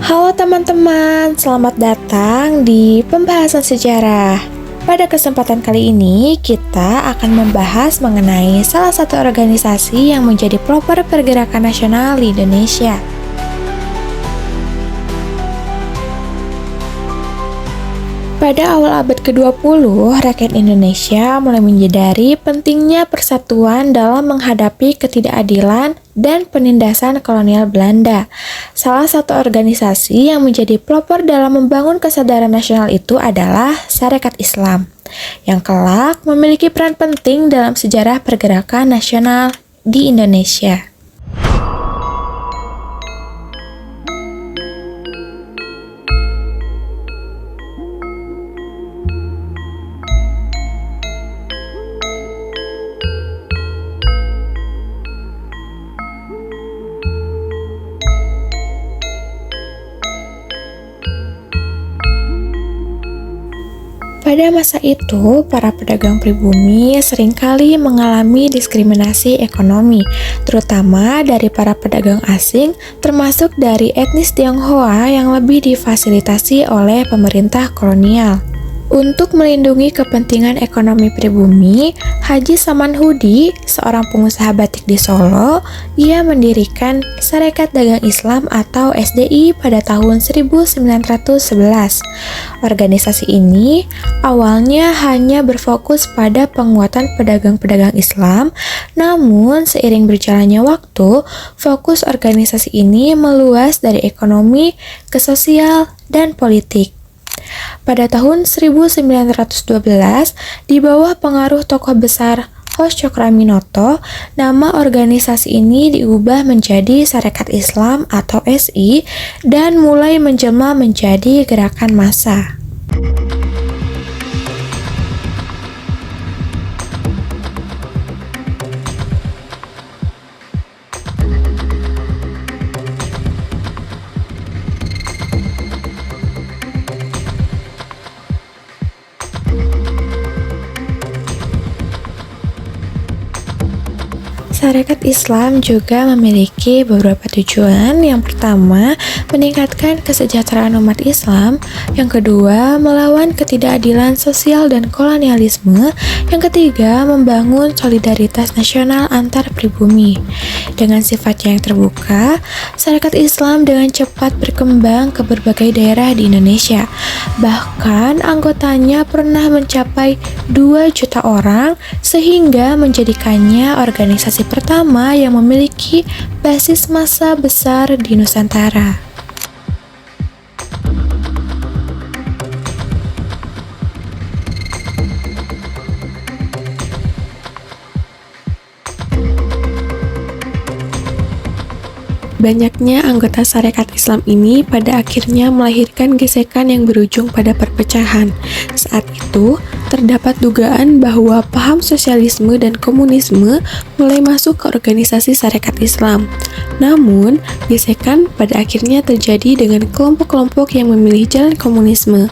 Halo teman-teman, selamat datang di pembahasan sejarah. Pada kesempatan kali ini, kita akan membahas mengenai salah satu organisasi yang menjadi pelopor pergerakan nasional di Indonesia. Pada awal abad ke-20, rakyat Indonesia mulai menyadari pentingnya persatuan dalam menghadapi ketidakadilan dan penindasan kolonial Belanda. Salah satu organisasi yang menjadi pelopor dalam membangun kesadaran nasional itu adalah Sarekat Islam, yang kelak memiliki peran penting dalam sejarah pergerakan nasional di Indonesia. Pada masa itu, para pedagang pribumi seringkali mengalami diskriminasi ekonomi, terutama dari para pedagang asing, termasuk dari etnis Tionghoa yang lebih difasilitasi oleh pemerintah kolonial. Untuk melindungi kepentingan ekonomi pribumi, Haji Samanhudi, seorang pengusaha batik di Solo, ia mendirikan Sarekat Dagang Islam atau SDI pada tahun 1911. Organisasi ini awalnya hanya berfokus pada penguatan pedagang-pedagang Islam, namun seiring berjalannya waktu, fokus organisasi ini meluas dari ekonomi ke sosial dan politik. Pada tahun 1912, di bawah pengaruh tokoh besar Hos Cokroaminoto, nama organisasi ini diubah menjadi Sarekat Islam atau SI dan mulai menjelma menjadi gerakan massa. Sarekat Islam juga memiliki beberapa tujuan. Yang pertama, meningkatkan kesejahteraan umat Islam. Yang kedua, melawan ketidakadilan sosial dan kolonialisme. Yang ketiga, membangun solidaritas nasional antar pribumi. Dengan sifatnya yang terbuka, Sarekat Islam dengan cepat berkembang ke berbagai daerah di Indonesia. Bahkan anggotanya pernah mencapai 2 juta orang, sehingga menjadikannya organisasi pertama yang memiliki basis massa besar di Nusantara. Banyaknya anggota Sarekat Islam ini pada akhirnya melahirkan gesekan yang berujung pada perpecahan. Saat itu, terdapat dugaan bahwa paham sosialisme dan komunisme mulai masuk ke organisasi Sarekat Islam. Namun, gesekan pada akhirnya terjadi dengan kelompok-kelompok yang memilih jalan komunisme.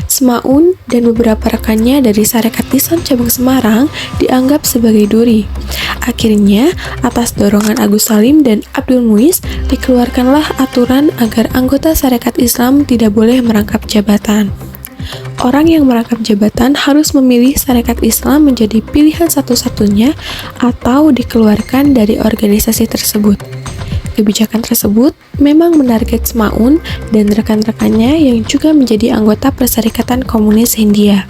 Semaun dan beberapa rekannya dari Sarekat Islam Cabang Semarang dianggap sebagai duri. Akhirnya, atas dorongan Agus Salim dan Abdul Muiz, dikeluarkanlah aturan agar anggota Sarekat Islam tidak boleh merangkap jabatan. Orang yang merangkap jabatan harus memilih Sarekat Islam menjadi pilihan satu-satunya atau dikeluarkan dari organisasi tersebut. Kebijakan tersebut memang menarget Semaun dan rekan-rekannya yang juga menjadi anggota Perserikatan Komunis Hindia.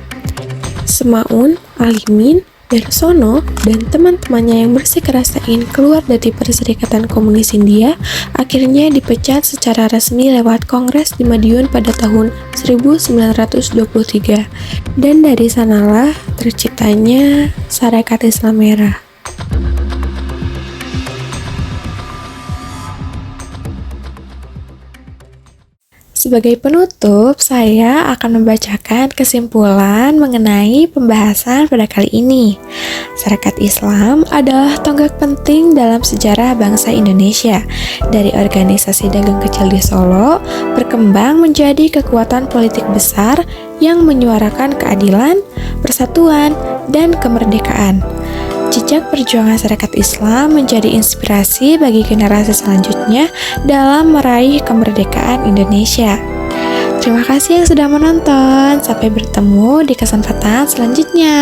Semaun, Alimin, Darsono, dan teman-temannya yang bersikeras ingin keluar dari Perserikatan Komunis Hindia akhirnya dipecat secara resmi lewat Kongres di Madiun pada tahun 1923. Dan dari sanalah terciptanya Sarekat Islam Merah. Sebagai penutup, saya akan membacakan kesimpulan mengenai pembahasan pada kali ini. Sarekat Islam adalah tonggak penting dalam sejarah bangsa Indonesia. Dari organisasi dagang kecil di Solo, berkembang menjadi kekuatan politik besar yang menyuarakan keadilan, persatuan, dan kemerdekaan. Jejak perjuangan Sarekat Islam menjadi inspirasi bagi generasi selanjutnya dalam meraih kemerdekaan Indonesia. Terima kasih yang sudah menonton. Sampai bertemu di kesempatan selanjutnya.